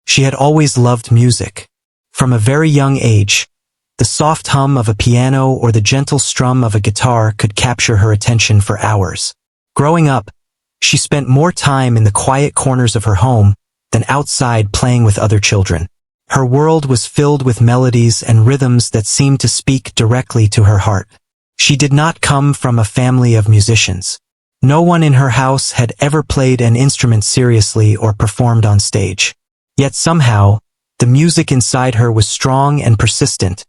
She had always loved music. From a very young age, the soft hum of a piano or the gentle strum of a guitar could capture her attention for hours. Growing up, she spent more time in the quiet corners of her home than outside playing with other children. Her world was filled with melodies and rhythms that seemed to speak directly to her heart. She did not come from a family of musicians. No one in her house had ever played an instrument seriously or performed on stage. Yet somehow, the music inside her was strong and persistent,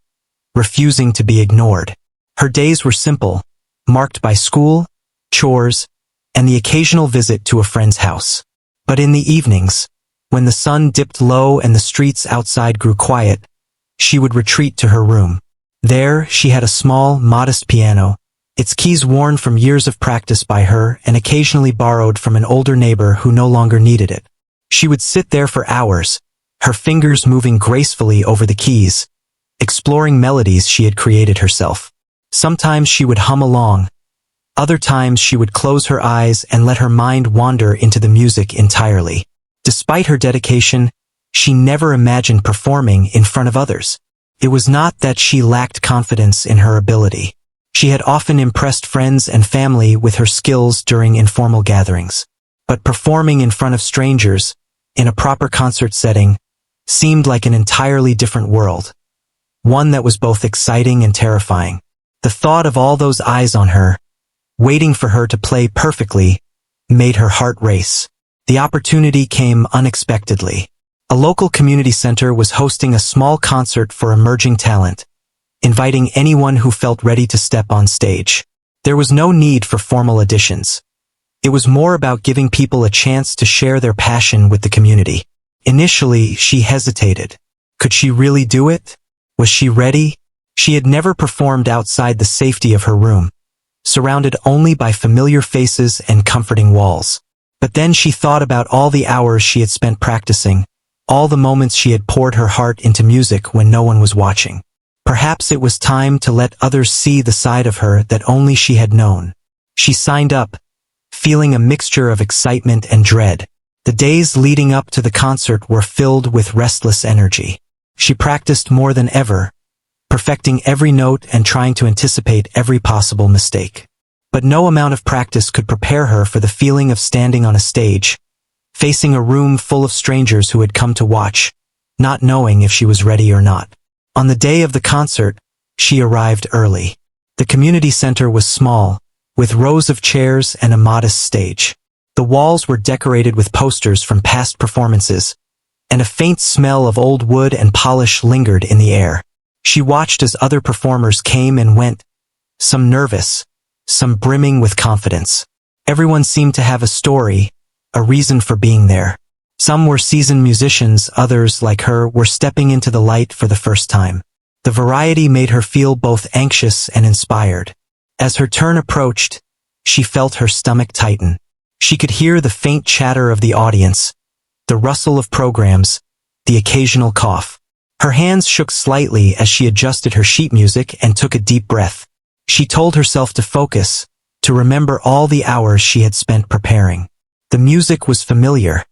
refusing to be ignored. Her days were simple, marked by school, chores, and the occasional visit to a friend's house. But in the evenings, when the sun dipped low and the streets outside grew quiet, she would retreat to her room. There, she had a small, modest piano, its keys worn from years of practice by her and occasionally borrowed from an older neighbor who no longer needed it. She would sit there for hours, her fingers moving gracefully over the keys, exploring melodies she had created herself. Sometimes she would hum along. Other times she would close her eyes and let her mind wander into the music entirely. Despite her dedication, she never imagined performing in front of others. It was not that she lacked confidence in her ability. She had often impressed friends and family with her skills during informal gatherings. But performing in front of strangers, in a proper concert setting, seemed like an entirely different world. One that was both exciting and terrifying. The thought of all those eyes on her, waiting for her to play perfectly, made her heart race. The opportunity came unexpectedly. A local community center was hosting a small concert for emerging talent, inviting anyone who felt ready to step on stage. There was no need for formal auditions. It was more about giving people a chance to share their passion with the community. Initially, she hesitated. Could she really do it? Was she ready? She had never performed outside the safety of her room, surrounded only by familiar faces and comforting walls. But then she thought about all the hours she had spent practicing, all the moments she had poured her heart into music when no one was watching. Perhaps it was time to let others see the side of her that only she had known. She signed up, feeling a mixture of excitement and dread. The days leading up to the concert were filled with restless energy. She practiced more than ever, perfecting every note and trying to anticipate every possible mistake. But no amount of practice could prepare her for the feeling of standing on a stage, facing a room full of strangers who had come to watch, not knowing if she was ready or not. On the day of the concert, she arrived early. The community center was small, with rows of chairs and a modest stage. The walls were decorated with posters from past performances, and a faint smell of old wood and polish lingered in the air. She watched as other performers came and went, some nervous, some brimming with confidence. Everyone seemed to have a story, a reason for being there. Some were seasoned musicians, others, like her, were stepping into the light for the first time. The variety made her feel both anxious and inspired. As her turn approached, she felt her stomach tighten. She could hear the faint chatter of the audience, the rustle of programs, the occasional cough. Her hands shook slightly as she adjusted her sheet music and took a deep breath. She told herself to focus, to remember all the hours she had spent preparing. The music was familiar.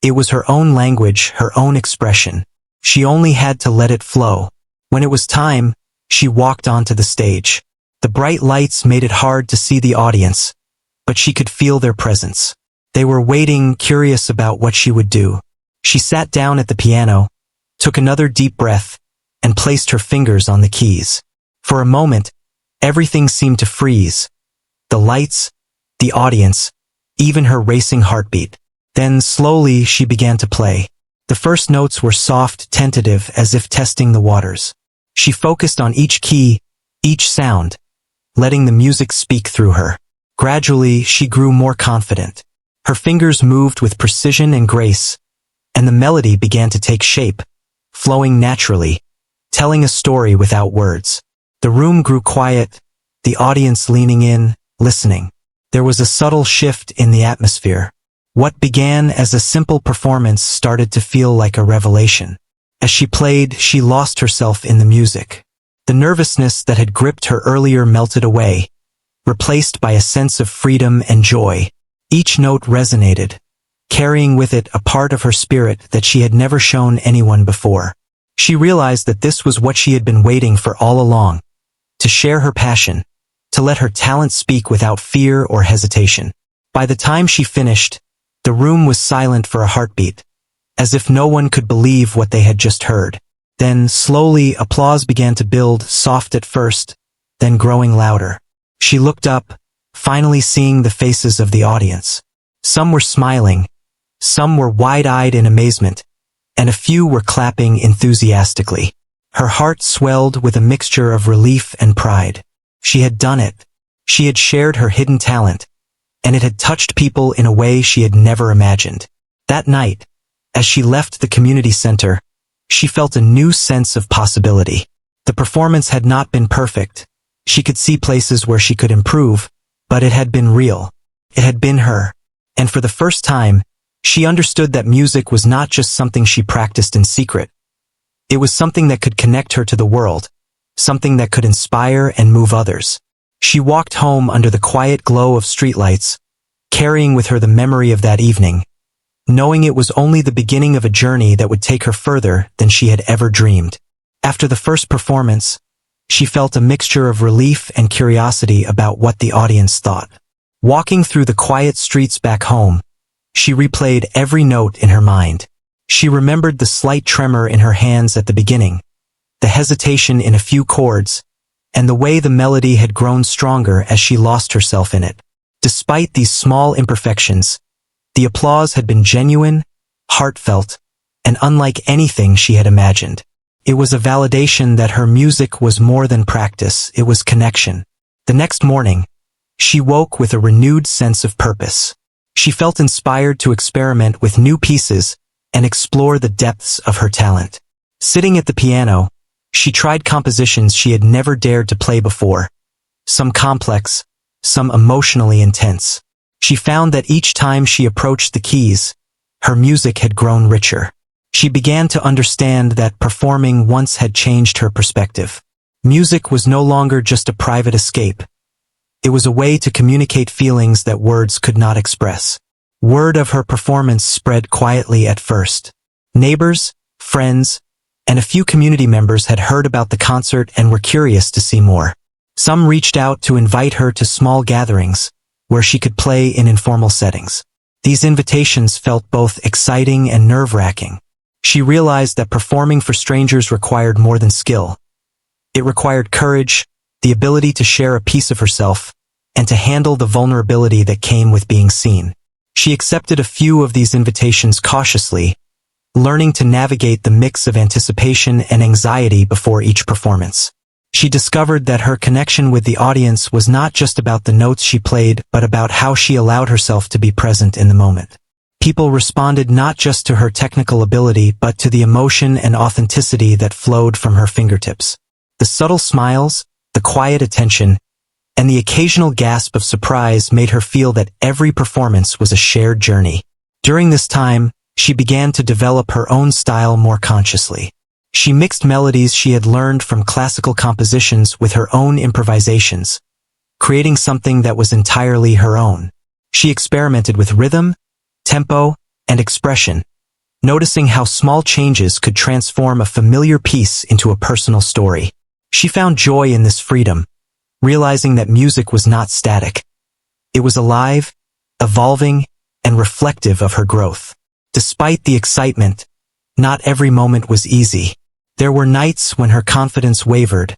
It was her own language, her own expression. She only had to let it flow. When it was time, she walked onto the stage. The bright lights made it hard to see the audience, but she could feel their presence. They were waiting, curious about what she would do. She sat down at the piano, took another deep breath, and placed her fingers on the keys. For a moment, everything seemed to freeze. The lights, the audience, even her racing heartbeat. Then slowly she began to play. The first notes were soft, tentative, as if testing the waters. She focused on each key, each sound, letting the music speak through her. Gradually, she grew more confident. Her fingers moved with precision and grace, and the melody began to take shape, flowing naturally, telling a story without words. The room grew quiet, the audience leaning in, listening. There was a subtle shift in the atmosphere. What began as a simple performance started to feel like a revelation. As she played, she lost herself in the music. The nervousness that had gripped her earlier melted away, replaced by a sense of freedom and joy. Each note resonated, carrying with it a part of her spirit that she had never shown anyone before. She realized that this was what she had been waiting for all along, to share her passion, to let her talent speak without fear or hesitation. By the time she finished, the room was silent for a heartbeat, as if no one could believe what they had just heard. Then, slowly, applause began to build, soft at first, then growing louder. She looked up, finally seeing the faces of the audience. Some were smiling, some were wide-eyed in amazement, and a few were clapping enthusiastically. Her heart swelled with a mixture of relief and pride. She had done it. She had shared her hidden talent, and it had touched people in a way she had never imagined. That night, as she left the community center, she felt a new sense of possibility. The performance had not been perfect. She could see places where she could improve, but it had been real. It had been her. And for the first time, she understood that music was not just something she practiced in secret. It was something that could connect her to the world, something that could inspire and move others. She walked home under the quiet glow of streetlights, carrying with her the memory of that evening, knowing it was only the beginning of a journey that would take her further than she had ever dreamed. After the first performance, she felt a mixture of relief and curiosity about what the audience thought. Walking through the quiet streets back home, she replayed every note in her mind. She remembered the slight tremor in her hands at the beginning, the hesitation in a few chords, and the way the melody had grown stronger as she lost herself in it. Despite these small imperfections, the applause had been genuine, heartfelt, and unlike anything she had imagined. It was a validation that her music was more than practice, it was connection. The next morning, she woke with a renewed sense of purpose. She felt inspired to experiment with new pieces and explore the depths of her talent. Sitting at the piano, she tried compositions she had never dared to play before, some complex, some emotionally intense. She found that each time she approached the keys, her music had grown richer. She began to understand that performing once had changed her perspective. Music was no longer just a private escape. It was a way to communicate feelings that words could not express. Word of her performance spread quietly at first. Neighbors, friends, and a few community members had heard about the concert and were curious to see more. Some reached out to invite her to small gatherings, where she could play in informal settings. These invitations felt both exciting and nerve-wracking. She realized that performing for strangers required more than skill. It required courage, the ability to share a piece of herself, and to handle the vulnerability that came with being seen. She accepted a few of these invitations cautiously, learning to navigate the mix of anticipation and anxiety before each performance. She discovered that her connection with the audience was not just about the notes she played, but about how she allowed herself to be present in the moment. People responded not just to her technical ability, but to the emotion and authenticity that flowed from her fingertips. The subtle smiles, the quiet attention, and the occasional gasp of surprise made her feel that every performance was a shared journey. During this time, she began to develop her own style more consciously. She mixed melodies she had learned from classical compositions with her own improvisations, creating something that was entirely her own. She experimented with rhythm, tempo, and expression, noticing how small changes could transform a familiar piece into a personal story. She found joy in this freedom, realizing that music was not static. It was alive, evolving, and reflective of her growth. Despite the excitement, not every moment was easy. There were nights when her confidence wavered,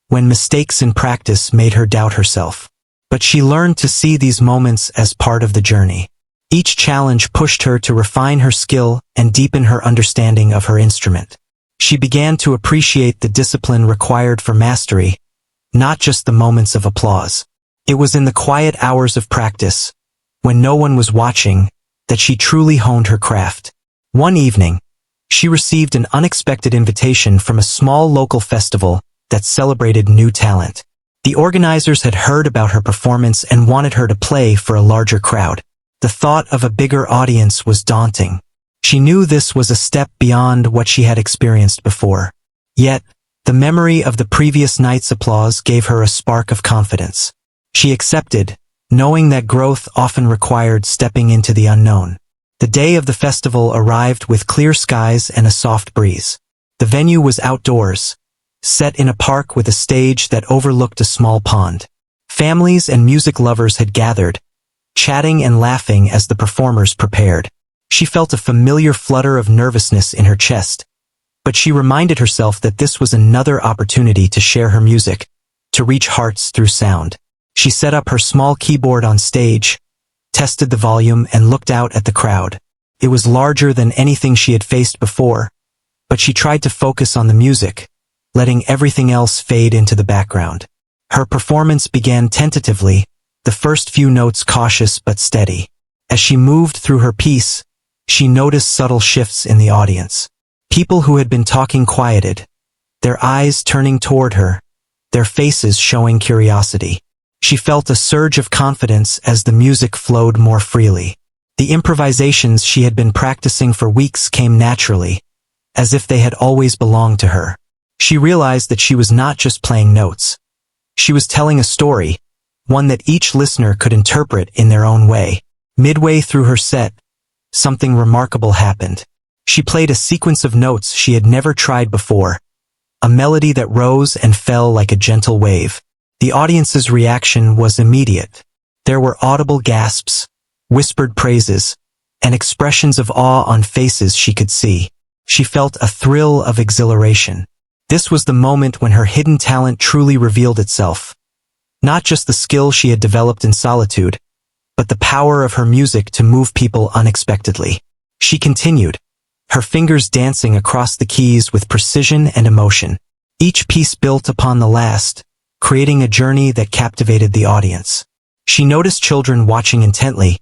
when mistakes in practice made her doubt herself. But she learned to see these moments as part of the journey. Each challenge pushed her to refine her skill and deepen her understanding of her instrument. She began to appreciate the discipline required for mastery, not just the moments of applause. It was in the quiet hours of practice, when no one was watching, that she truly honed her craft. One evening, she received an unexpected invitation from a small local festival that celebrated new talent. The organizers had heard about her performance and wanted her to play for a larger crowd. The thought of a bigger audience was daunting. She knew this was a step beyond what she had experienced before. Yet, the memory of the previous night's applause gave her a spark of confidence. She accepted, knowing that growth often required stepping into the unknown. The day of the festival arrived with clear skies and a soft breeze. The venue was outdoors, set in a park with a stage that overlooked a small pond. Families and music lovers had gathered, chatting and laughing as the performers prepared. She felt a familiar flutter of nervousness in her chest, but she reminded herself that this was another opportunity to share her music, to reach hearts through sound. She set up her small keyboard on stage, tested the volume, and looked out at the crowd. It was larger than anything she had faced before, but she tried to focus on the music, letting everything else fade into the background. Her performance began tentatively, the first few notes cautious but steady. As she moved through her piece, she noticed subtle shifts in the audience. People who had been talking quieted, their eyes turning toward her, their faces showing curiosity. She felt a surge of confidence as the music flowed more freely. The improvisations she had been practicing for weeks came naturally, as if they had always belonged to her. She realized that she was not just playing notes. She was telling a story, one that each listener could interpret in their own way. Midway through her set, something remarkable happened. She played a sequence of notes she had never tried before, a melody that rose and fell like a gentle wave. The audience's reaction was immediate. There were audible gasps, whispered praises, and expressions of awe on faces she could see. She felt a thrill of exhilaration. This was the moment when her hidden talent truly revealed itself. Not just the skill she had developed in solitude, but the power of her music to move people unexpectedly. She continued, her fingers dancing across the keys with precision and emotion. Each piece built upon the last, creating a journey that captivated the audience. She noticed children watching intently,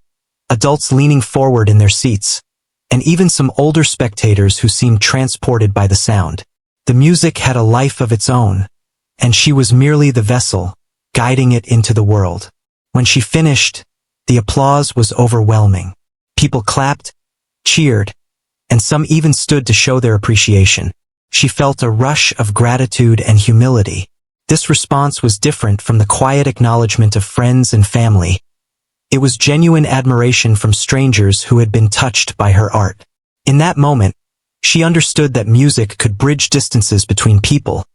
adults leaning forward in their seats, and even some older spectators who seemed transported by the sound. The music had a life of its own, and she was merely the vessel, guiding it into the world. When she finished, the applause was overwhelming. People clapped, cheered, and some even stood to show their appreciation. She felt a rush of gratitude and humility. This response was different from the quiet acknowledgement of friends and family. It was genuine admiration from strangers who had been touched by her art. In that moment, she understood that music could bridge distances between people,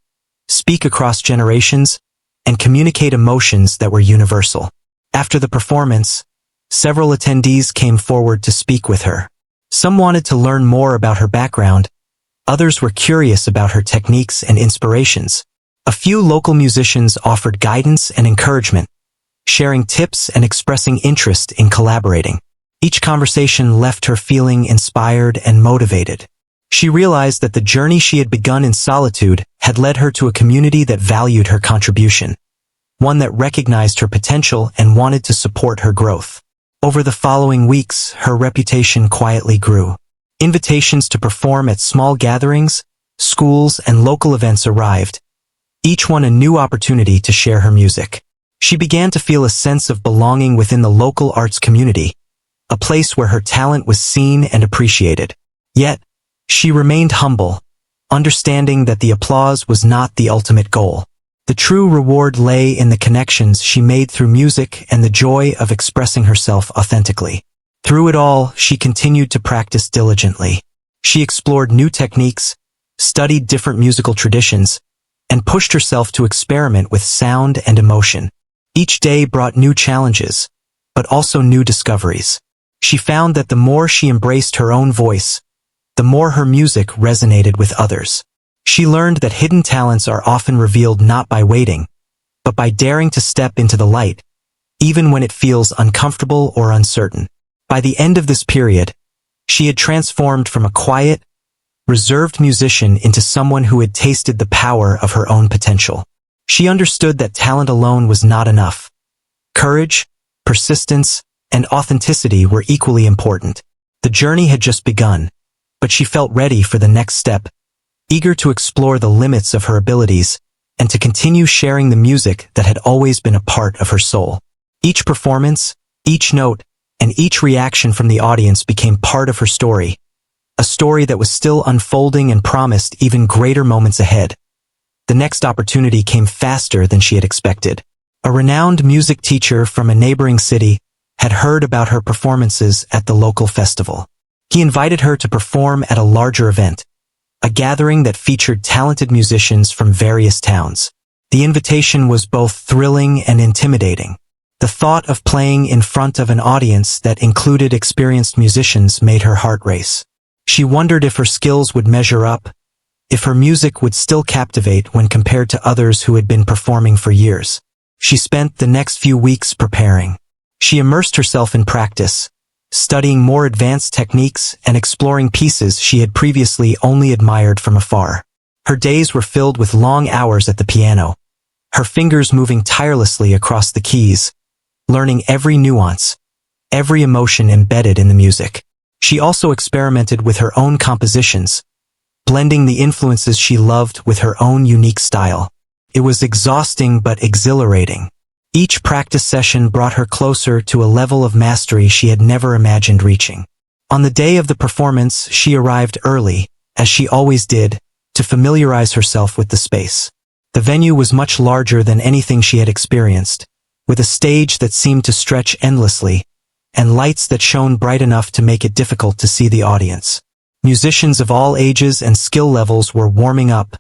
speak across generations, and communicate emotions that were universal. After the performance, several attendees came forward to speak with her. Some wanted to learn more about her background, others were curious about her techniques and inspirations. A few local musicians offered guidance and encouragement, sharing tips and expressing interest in collaborating. Each conversation left her feeling inspired and motivated. She realized that the journey she had begun in solitude had led her to a community that valued her contribution, one that recognized her potential and wanted to support her growth. Over the following weeks, her reputation quietly grew. Invitations to perform at small gatherings, schools, and local events arrived, each one a new opportunity to share her music. She began to feel a sense of belonging within the local arts community, a place where her talent was seen and appreciated. Yet, she remained humble, understanding that the applause was not the ultimate goal. The true reward lay in the connections she made through music and the joy of expressing herself authentically. Through it all, she continued to practice diligently. She explored new techniques, studied different musical traditions, and pushed herself to experiment with sound and emotion. Each day brought new challenges, but also new discoveries. She found that the more she embraced her own voice, the more her music resonated with others. She learned that hidden talents are often revealed not by waiting, but by daring to step into the light, even when it feels uncomfortable or uncertain. By the end of this period, she had transformed from a quiet, reserved musician into someone who had tasted the power of her own potential. She understood that talent alone was not enough. Courage, persistence, and authenticity were equally important. The journey had just begun, but she felt ready for the next step, eager to explore the limits of her abilities and to continue sharing the music that had always been a part of her soul. Each performance, each note, and each reaction from the audience became part of her story, a story that was still unfolding and promised even greater moments ahead. The next opportunity came faster than she had expected. A renowned music teacher from a neighboring city had heard about her performances at the local festival. He invited her to perform at a larger event, a gathering that featured talented musicians from various towns. The invitation was both thrilling and intimidating. The thought of playing in front of an audience that included experienced musicians made her heart race. She wondered if her skills would measure up, if her music would still captivate when compared to others who had been performing for years. She spent the next few weeks preparing. She immersed herself in practice, studying more advanced techniques and exploring pieces she had previously only admired from afar. Her days were filled with long hours at the piano, her fingers moving tirelessly across the keys, learning every nuance, every emotion embedded in the music. She also experimented with her own compositions, blending the influences she loved with her own unique style. It was exhausting but exhilarating. Each practice session brought her closer to a level of mastery she had never imagined reaching. On the day of the performance, she arrived early, as she always did, to familiarize herself with the space. The venue was much larger than anything she had experienced, with a stage that seemed to stretch endlessly, and lights that shone bright enough to make it difficult to see the audience. Musicians of all ages and skill levels were warming up,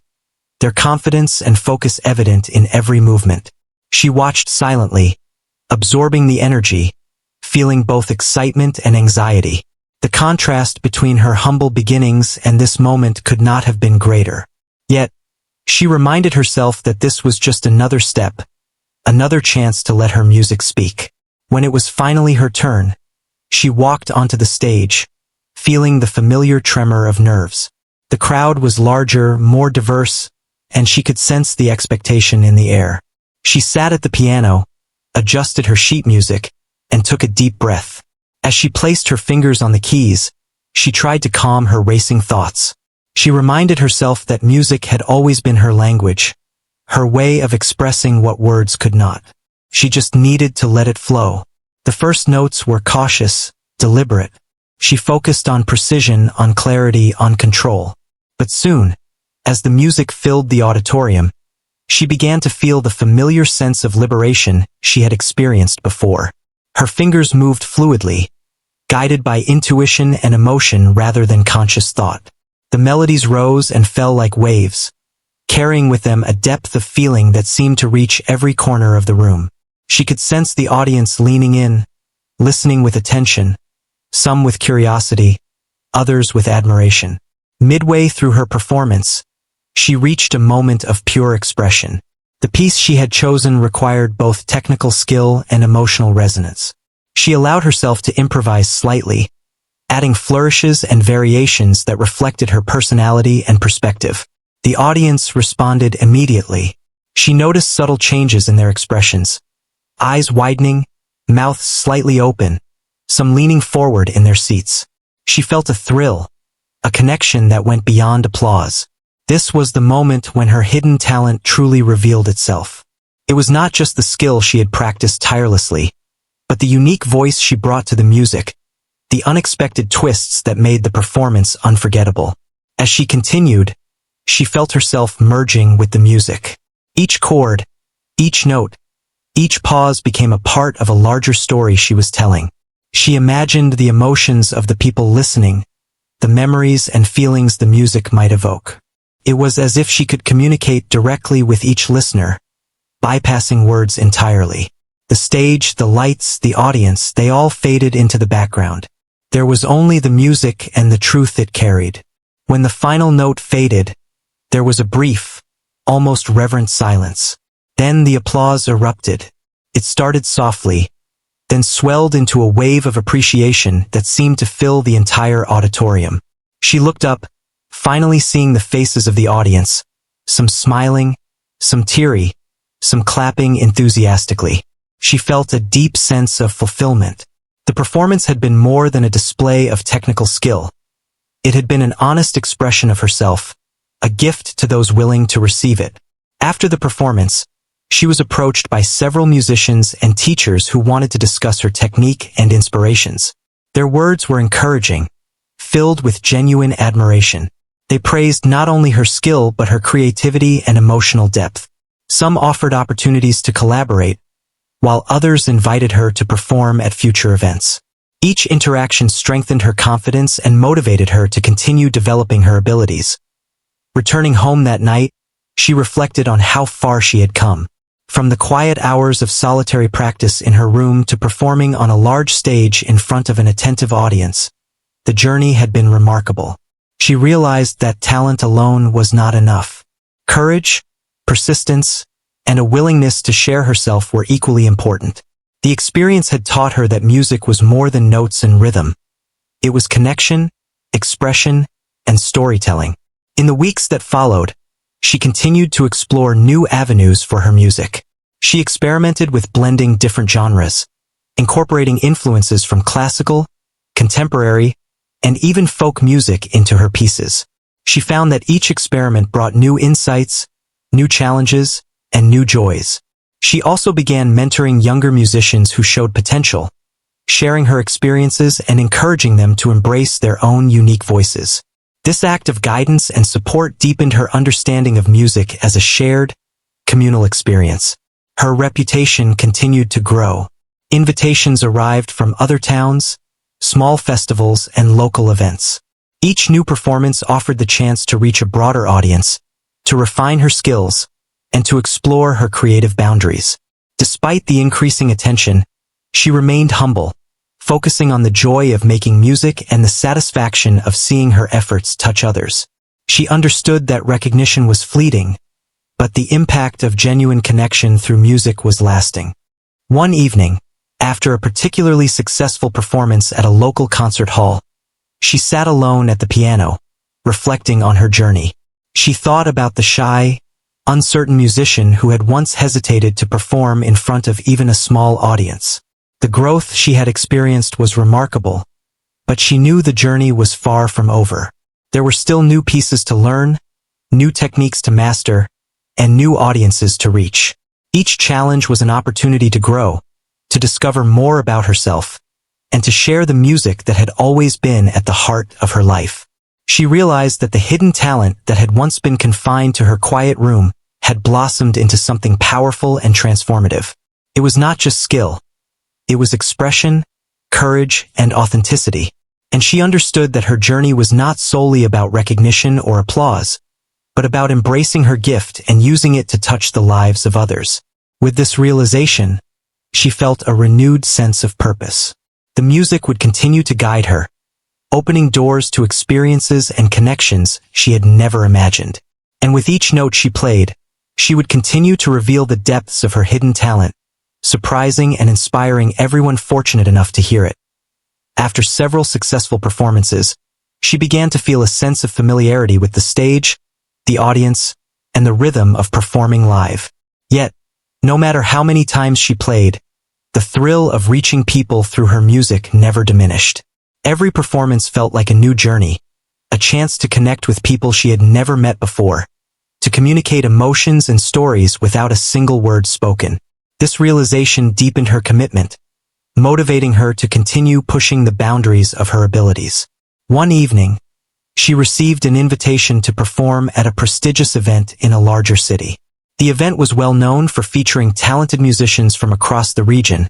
their confidence and focus evident in every movement. She watched silently, absorbing the energy, feeling both excitement and anxiety. The contrast between her humble beginnings and this moment could not have been greater. Yet, she reminded herself that this was just another step, another chance to let her music speak. When it was finally her turn, she walked onto the stage, feeling the familiar tremor of nerves. The crowd was larger, more diverse, and she could sense the expectation in the air. She sat at the piano, adjusted her sheet music, and took a deep breath. As she placed her fingers on the keys, she tried to calm her racing thoughts. She reminded herself that music had always been her language, her way of expressing what words could not. She just needed to let it flow. The first notes were cautious, deliberate. She focused on precision, on clarity, on control. But soon, as the music filled the auditorium, she began to feel the familiar sense of liberation she had experienced before. Her fingers moved fluidly, guided by intuition and emotion rather than conscious thought. The melodies rose and fell like waves, carrying with them a depth of feeling that seemed to reach every corner of the room. She could sense the audience leaning in, listening with attention, some with curiosity, others with admiration. Midway through her performance, she reached a moment of pure expression. The piece she had chosen required both technical skill and emotional resonance. She allowed herself to improvise slightly, adding flourishes and variations that reflected her personality and perspective. The audience responded immediately. She noticed subtle changes in their expressions, eyes widening, mouths slightly open, some leaning forward in their seats. She felt a thrill, a connection that went beyond applause. This was the moment when her hidden talent truly revealed itself. It was not just the skill she had practiced tirelessly, but the unique voice she brought to the music, the unexpected twists that made the performance unforgettable. As she continued, she felt herself merging with the music. Each chord, each note, each pause became a part of a larger story she was telling. She imagined the emotions of the people listening, the memories and feelings the music might evoke. It was as if she could communicate directly with each listener, bypassing words entirely. The stage, the lights, the audience, they all faded into the background. There was only the music and the truth it carried. When the final note faded, there was a brief, almost reverent silence. Then the applause erupted. It started softly, then swelled into a wave of appreciation that seemed to fill the entire auditorium. She looked up, finally seeing the faces of the audience, some smiling, some teary, some clapping enthusiastically. She felt a deep sense of fulfillment. The performance had been more than a display of technical skill. It had been an honest expression of herself, a gift to those willing to receive it. After the performance, she was approached by several musicians and teachers who wanted to discuss her technique and inspirations. Their words were encouraging, filled with genuine admiration. They praised not only her skill but her creativity and emotional depth. Some offered opportunities to collaborate, while others invited her to perform at future events. Each interaction strengthened her confidence and motivated her to continue developing her abilities. Returning home that night, she reflected on how far she had come. From the quiet hours of solitary practice in her room to performing on a large stage in front of an attentive audience, the journey had been remarkable. She realized that talent alone was not enough. Courage, persistence, and a willingness to share herself were equally important. The experience had taught her that music was more than notes and rhythm. It was connection, expression, and storytelling. In the weeks that followed, she continued to explore new avenues for her music. She experimented with blending different genres, incorporating influences from classical, contemporary, and even folk music into her pieces. She found that each experiment brought new insights, new challenges, and new joys. She also began mentoring younger musicians who showed potential, sharing her experiences and encouraging them to embrace their own unique voices. This act of guidance and support deepened her understanding of music as a shared, communal experience. Her reputation continued to grow. Invitations arrived from other towns, small festivals, and local events. Each new performance offered the chance to reach a broader audience, to refine her skills, and to explore her creative boundaries. Despite the increasing attention, she remained humble, focusing on the joy of making music and the satisfaction of seeing her efforts touch others. She understood that recognition was fleeting, but the impact of genuine connection through music was lasting. One evening, after a particularly successful performance at a local concert hall, she sat alone at the piano, reflecting on her journey. She thought about the shy, uncertain musician who had once hesitated to perform in front of even a small audience. The growth she had experienced was remarkable, but she knew the journey was far from over. There were still new pieces to learn, new techniques to master, and new audiences to reach. Each challenge was an opportunity to grow, to discover more about herself, and to share the music that had always been at the heart of her life. She realized that the hidden talent that had once been confined to her quiet room had blossomed into something powerful and transformative. It was not just skill. It was expression, courage, and authenticity. And she understood that her journey was not solely about recognition or applause, but about embracing her gift and using it to touch the lives of others. With this realization, she felt a renewed sense of purpose. The music would continue to guide her, opening doors to experiences and connections she had never imagined. And with each note she played, she would continue to reveal the depths of her hidden talent, surprising and inspiring everyone fortunate enough to hear it. After several successful performances, she began to feel a sense of familiarity with the stage, the audience, and the rhythm of performing live. Yet, no matter how many times she played, the thrill of reaching people through her music never diminished. Every performance felt like a new journey, a chance to connect with people she had never met before, to communicate emotions and stories without a single word spoken. This realization deepened her commitment, motivating her to continue pushing the boundaries of her abilities. One evening, she received an invitation to perform at a prestigious event in a larger city. The event was well known for featuring talented musicians from across the region,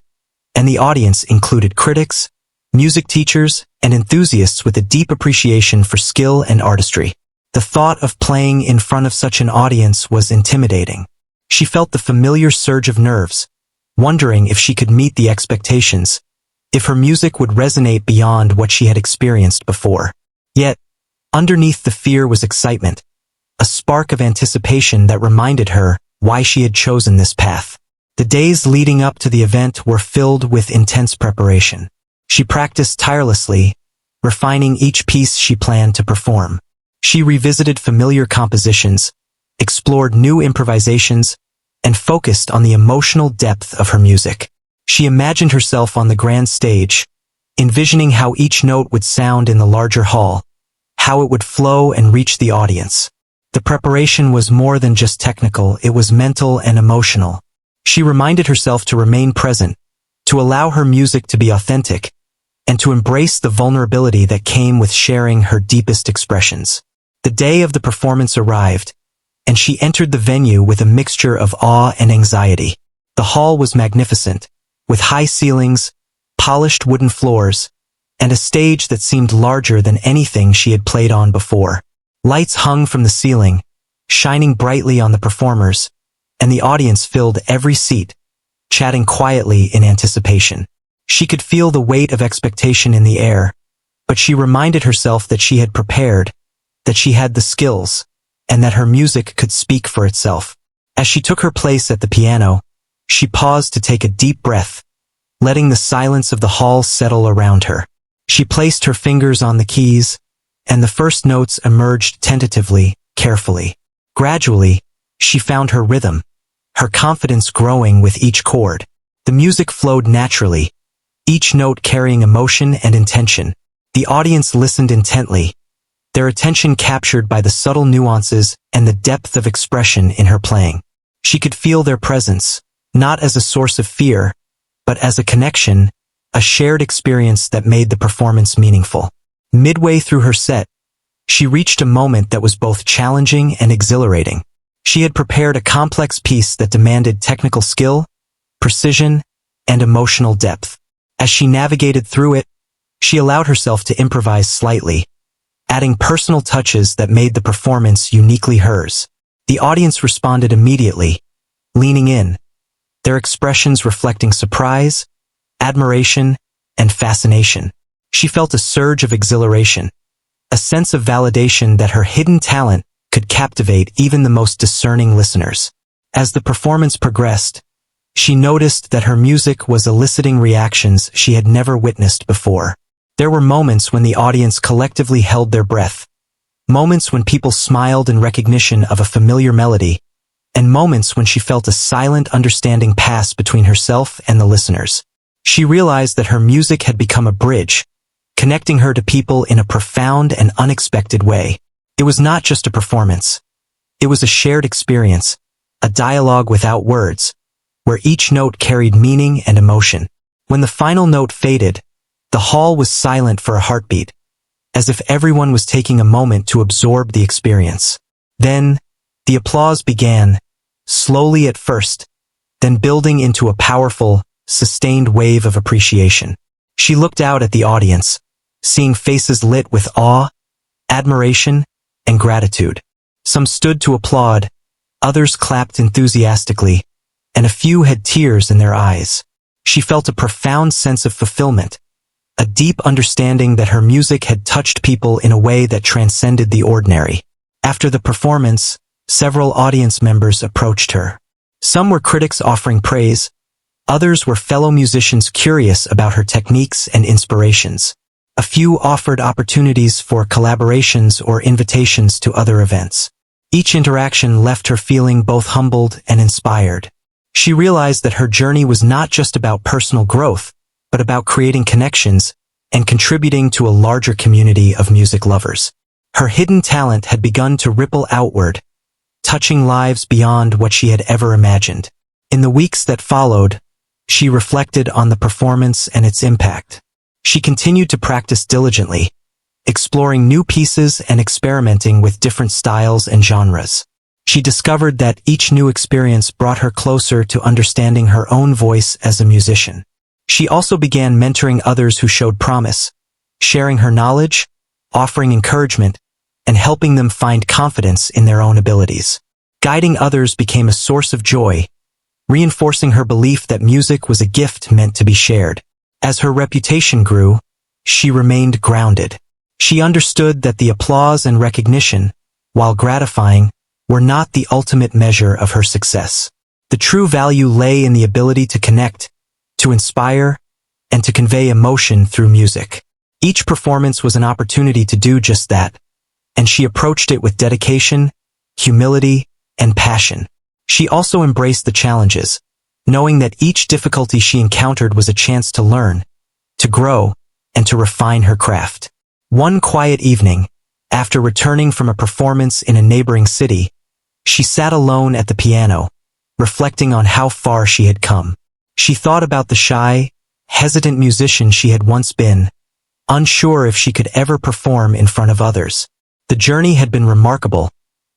and the audience included critics, music teachers, and enthusiasts with a deep appreciation for skill and artistry. The thought of playing in front of such an audience was intimidating. She felt the familiar surge of nerves, wondering if she could meet the expectations, if her music would resonate beyond what she had experienced before. Yet, underneath the fear was excitement, a spark of anticipation that reminded her why she had chosen this path. The days leading up to the event were filled with intense preparation. She practiced tirelessly, refining each piece she planned to perform. She revisited familiar compositions, explored new improvisations, and focused on the emotional depth of her music. She imagined herself on the grand stage, envisioning how each note would sound in the larger hall, how it would flow and reach the audience. The preparation was more than just technical, it was mental and emotional. She reminded herself to remain present, to allow her music to be authentic, and to embrace the vulnerability that came with sharing her deepest expressions. The day of the performance arrived, and she entered the venue with a mixture of awe and anxiety. The hall was magnificent, with high ceilings, polished wooden floors, and a stage that seemed larger than anything she had played on before. Lights hung from the ceiling, shining brightly on the performers, and the audience filled every seat, chatting quietly in anticipation. She could feel the weight of expectation in the air, but she reminded herself that she had prepared, that she had the skills, and that her music could speak for itself. As she took her place at the piano, she paused to take a deep breath, letting the silence of the hall settle around her. She placed her fingers on the keys, and the first notes emerged tentatively, carefully. Gradually, she found her rhythm, her confidence growing with each chord. The music flowed naturally, each note carrying emotion and intention. The audience listened intently, their attention captured by the subtle nuances and the depth of expression in her playing. She could feel their presence, not as a source of fear, but as a connection, a shared experience that made the performance meaningful. Midway through her set, she reached a moment that was both challenging and exhilarating. She had prepared a complex piece that demanded technical skill, precision, and emotional depth. As she navigated through it, she allowed herself to improvise slightly, adding personal touches that made the performance uniquely hers. The audience responded immediately, leaning in, their expressions reflecting surprise, admiration, and fascination. She felt a surge of exhilaration, a sense of validation that her hidden talent could captivate even the most discerning listeners. As the performance progressed, she noticed that her music was eliciting reactions she had never witnessed before. There were moments when the audience collectively held their breath, moments when people smiled in recognition of a familiar melody, and moments when she felt a silent understanding pass between herself and the listeners. She realized that her music had become a bridge, connecting her to people in a profound and unexpected way. It was not just a performance. It was a shared experience, a dialogue without words, where each note carried meaning and emotion. When the final note faded, the hall was silent for a heartbeat, as if everyone was taking a moment to absorb the experience. Then, the applause began, slowly at first, then building into a powerful, sustained wave of appreciation. She looked out at the audience, seeing faces lit with awe, admiration, and gratitude. Some stood to applaud, others clapped enthusiastically, and a few had tears in their eyes. She felt a profound sense of fulfillment, a deep understanding that her music had touched people in a way that transcended the ordinary. After the performance, several audience members approached her. Some were critics offering praise, others were fellow musicians curious about her techniques and inspirations. A few offered opportunities for collaborations or invitations to other events. Each interaction left her feeling both humbled and inspired. She realized that her journey was not just about personal growth, but about creating connections and contributing to a larger community of music lovers. Her hidden talent had begun to ripple outward, touching lives beyond what she had ever imagined. In the weeks that followed, she reflected on the performance and its impact. She continued to practice diligently, exploring new pieces and experimenting with different styles and genres. She discovered that each new experience brought her closer to understanding her own voice as a musician. She also began mentoring others who showed promise, sharing her knowledge, offering encouragement, and helping them find confidence in their own abilities. Guiding others became a source of joy, reinforcing her belief that music was a gift meant to be shared. As her reputation grew, she remained grounded. She understood that the applause and recognition, while gratifying, were not the ultimate measure of her success. The true value lay in the ability to connect, to inspire, and to convey emotion through music. Each performance was an opportunity to do just that, and she approached it with dedication, humility, and passion. She also embraced the challenges, knowing that each difficulty she encountered was a chance to learn, to grow, and to refine her craft. One quiet evening, after returning from a performance in a neighboring city, she sat alone at the piano, reflecting on how far she had come. She thought about the shy, hesitant musician she had once been, unsure if she could ever perform in front of others. The journey had been remarkable,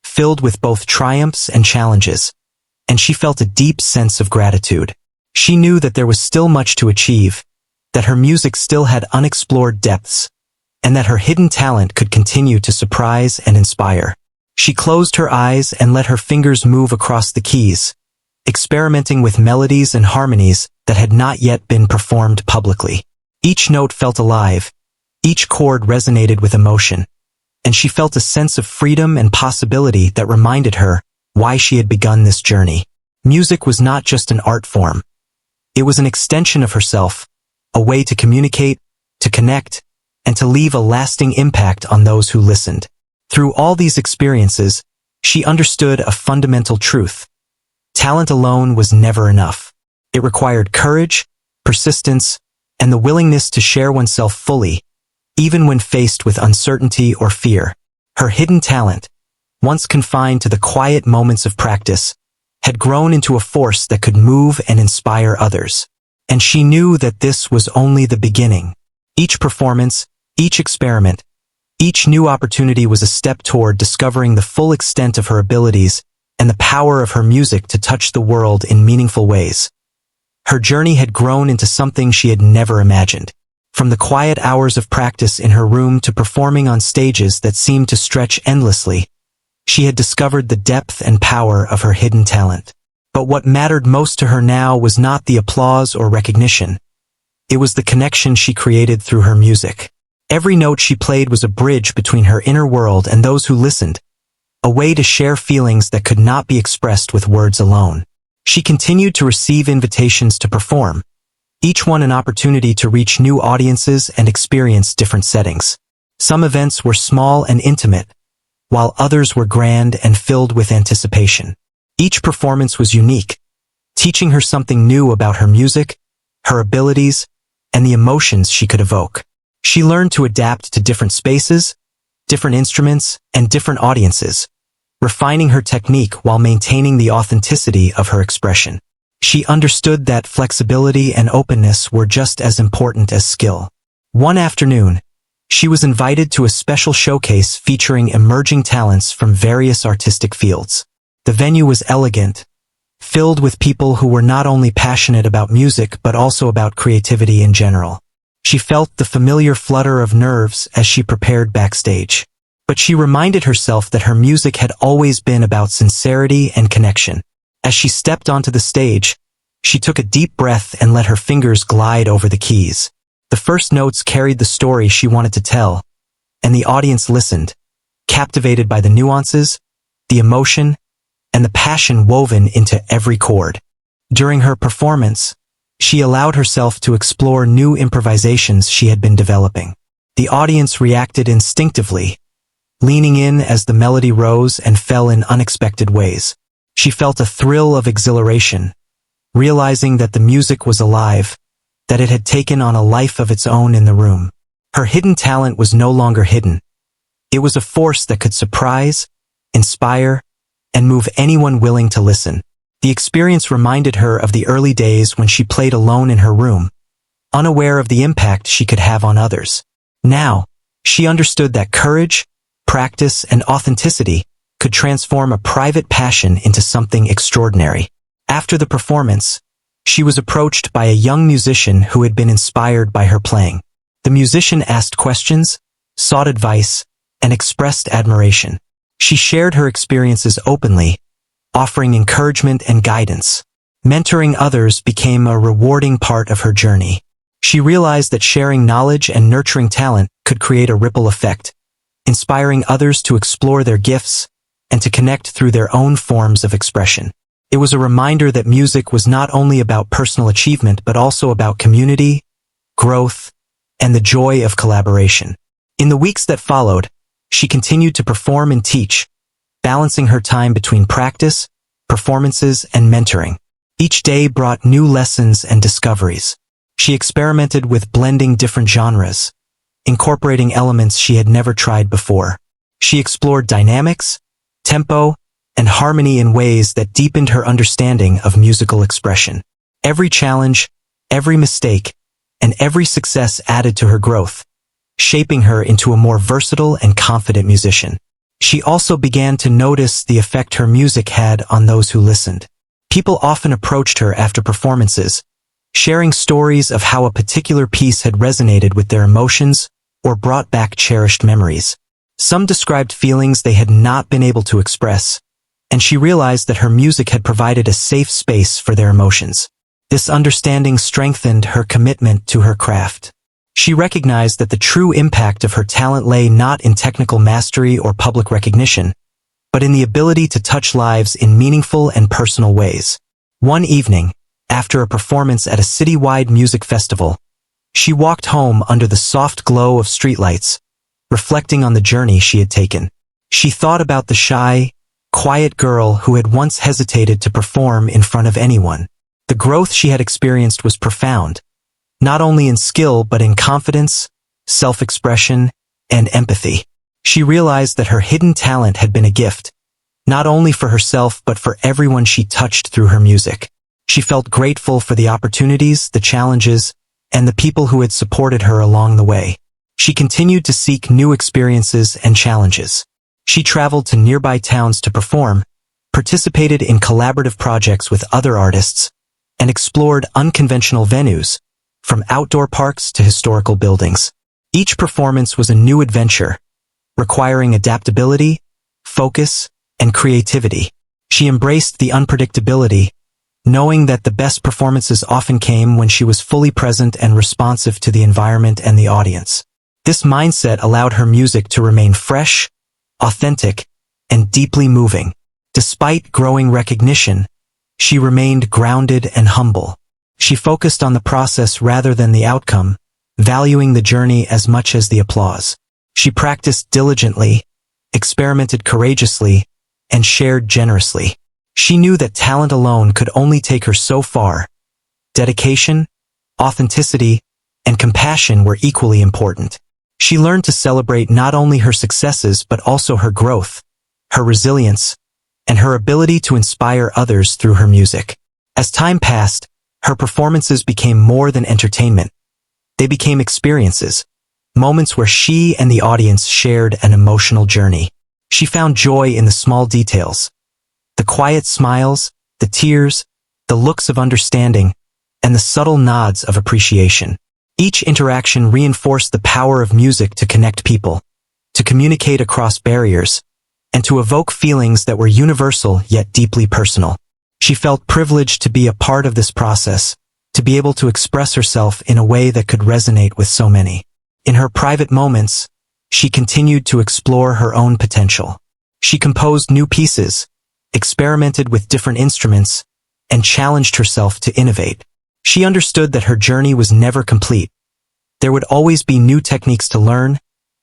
filled with both triumphs and challenges, and she felt a deep sense of gratitude. She knew that there was still much to achieve, that her music still had unexplored depths, and that her hidden talent could continue to surprise and inspire. She closed her eyes and let her fingers move across the keys, experimenting with melodies and harmonies that had not yet been performed publicly. Each note felt alive, each chord resonated with emotion, and she felt a sense of freedom and possibility that reminded her why she had begun this journey. Music was not just an art form. It was an extension of herself, a way to communicate, to connect, and to leave a lasting impact on those who listened. Through all these experiences, she understood a fundamental truth. Talent alone was never enough. It required courage, persistence, and the willingness to share oneself fully, even when faced with uncertainty or fear. Her hidden talent, once confined to the quiet moments of practice, had grown into a force that could move and inspire others. And she knew that this was only the beginning. Each performance, each experiment, each new opportunity was a step toward discovering the full extent of her abilities and the power of her music to touch the world in meaningful ways. Her journey had grown into something she had never imagined. From the quiet hours of practice in her room to performing on stages that seemed to stretch endlessly, she had discovered the depth and power of her hidden talent. But what mattered most to her now was not the applause or recognition. It was the connection she created through her music. Every note she played was a bridge between her inner world and those who listened, a way to share feelings that could not be expressed with words alone. She continued to receive invitations to perform, each one an opportunity to reach new audiences and experience different settings. Some events were small and intimate, while others were grand and filled with anticipation. Each performance was unique, teaching her something new about her music, her abilities, and the emotions she could evoke. She learned to adapt to different spaces, different instruments, and different audiences, refining her technique while maintaining the authenticity of her expression. She understood that flexibility and openness were just as important as skill. One afternoon, she was invited to a special showcase featuring emerging talents from various artistic fields. The venue was elegant, filled with people who were not only passionate about music but also about creativity in general. She felt the familiar flutter of nerves as she prepared backstage. But she reminded herself that her music had always been about sincerity and connection. As she stepped onto the stage, she took a deep breath and let her fingers glide over the keys. The first notes carried the story she wanted to tell, and the audience listened, captivated by the nuances, the emotion, and the passion woven into every chord. During her performance, she allowed herself to explore new improvisations she had been developing. The audience reacted instinctively, leaning in as the melody rose and fell in unexpected ways. She felt a thrill of exhilaration, realizing that the music was alive, that it had taken on a life of its own in the room. Her hidden talent was no longer hidden. It was a force that could surprise, inspire, and move anyone willing to listen. The experience reminded her of the early days when she played alone in her room, unaware of the impact she could have on others. Now, she understood that courage, practice, and authenticity could transform a private passion into something extraordinary. After the performance, she was approached by a young musician who had been inspired by her playing. The musician asked questions, sought advice, and expressed admiration. She shared her experiences openly, offering encouragement and guidance. Mentoring others became a rewarding part of her journey. She realized that sharing knowledge and nurturing talent could create a ripple effect, inspiring others to explore their gifts and to connect through their own forms of expression. It was a reminder that music was not only about personal achievement but also about community, growth, and the joy of collaboration. In the weeks that followed, she continued to perform and teach, balancing her time between practice, performances, and mentoring. Each day brought new lessons and discoveries. She experimented with blending different genres, incorporating elements she had never tried before. She explored dynamics, tempo, and harmony in ways that deepened her understanding of musical expression. Every challenge, every mistake, and every success added to her growth, shaping her into a more versatile and confident musician. She also began to notice the effect her music had on those who listened. People often approached her after performances, sharing stories of how a particular piece had resonated with their emotions or brought back cherished memories. Some described feelings they had not been able to express, and she realized that her music had provided a safe space for their emotions. This understanding strengthened her commitment to her craft. She recognized that the true impact of her talent lay not in technical mastery or public recognition, but in the ability to touch lives in meaningful and personal ways. One evening, after a performance at a citywide music festival, she walked home under the soft glow of streetlights, reflecting on the journey she had taken. She thought about the shy, quiet girl who had once hesitated to perform in front of anyone. The growth she had experienced was profound, not only in skill but in confidence, self-expression, and empathy. She realized that her hidden talent had been a gift, not only for herself but for everyone she touched through her music. She felt grateful for the opportunities, the challenges, and the people who had supported her along the way. She continued to seek new experiences and challenges. She traveled to nearby towns to perform, participated in collaborative projects with other artists, and explored unconventional venues, from outdoor parks to historical buildings. Each performance was a new adventure, requiring adaptability, focus, and creativity. She embraced the unpredictability, knowing that the best performances often came when she was fully present and responsive to the environment and the audience. This mindset allowed her music to remain fresh, authentic, and deeply moving. Despite growing recognition, she remained grounded and humble. She focused on the process rather than the outcome, valuing the journey as much as the applause. She practiced diligently, experimented courageously, and shared generously. She knew that talent alone could only take her so far. Dedication, authenticity, and compassion were equally important. She learned to celebrate not only her successes but also her growth, her resilience, and her ability to inspire others through her music. As time passed, her performances became more than entertainment. They became experiences, moments where she and the audience shared an emotional journey. She found joy in the small details, the quiet smiles, the tears, the looks of understanding, and the subtle nods of appreciation. Each interaction reinforced the power of music to connect people, to communicate across barriers, and to evoke feelings that were universal yet deeply personal. She felt privileged to be a part of this process, to be able to express herself in a way that could resonate with so many. In her private moments, she continued to explore her own potential. She composed new pieces, experimented with different instruments, and challenged herself to innovate. She understood that her journey was never complete. There would always be new techniques to learn,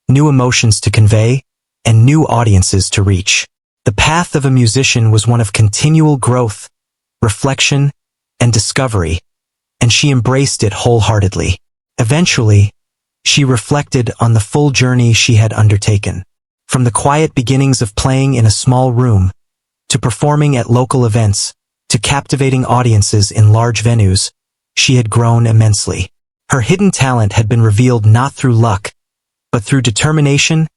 new emotions to convey, and new audiences to reach. The path of a musician was one of continual growth, reflection, and discovery, and she embraced it wholeheartedly. Eventually, she reflected on the full journey she had undertaken. From the quiet beginnings of playing in a small room, to performing at local events, to captivating audiences in large venues, she had grown immensely. Her hidden talent had been revealed not through luck, but through determination,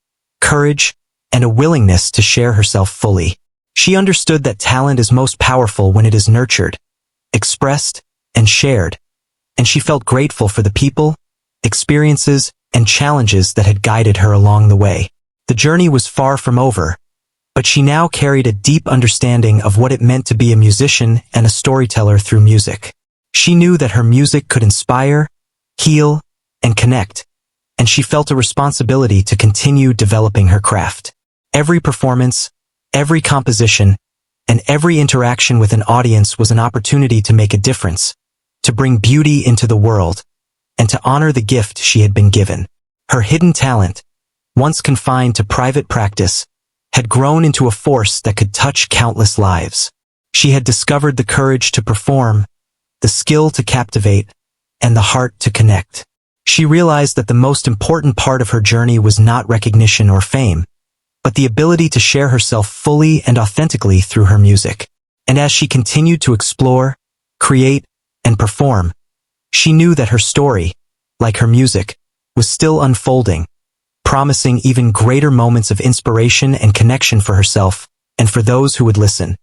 courage, and a willingness to share herself fully. She understood that talent is most powerful when it is nurtured, expressed, and shared, and she felt grateful for the people, experiences, and challenges that had guided her along the way. The journey was far from over, but she now carried a deep understanding of what it meant to be a musician and a storyteller through music. She knew that her music could inspire, heal, and connect, and she felt a responsibility to continue developing her craft. Every performance, every composition, and every interaction with an audience was an opportunity to make a difference, to bring beauty into the world, and to honor the gift she had been given. Her hidden talent, once confined to private practice, had grown into a force that could touch countless lives. She had discovered the courage to perform, the skill to captivate, and the heart to connect. She realized that the most important part of her journey was not recognition or fame, but the ability to share herself fully and authentically through her music. And as she continued to explore, create, and perform, she knew that her story, like her music, was still unfolding, promising even greater moments of inspiration and connection for herself and for those who would listen.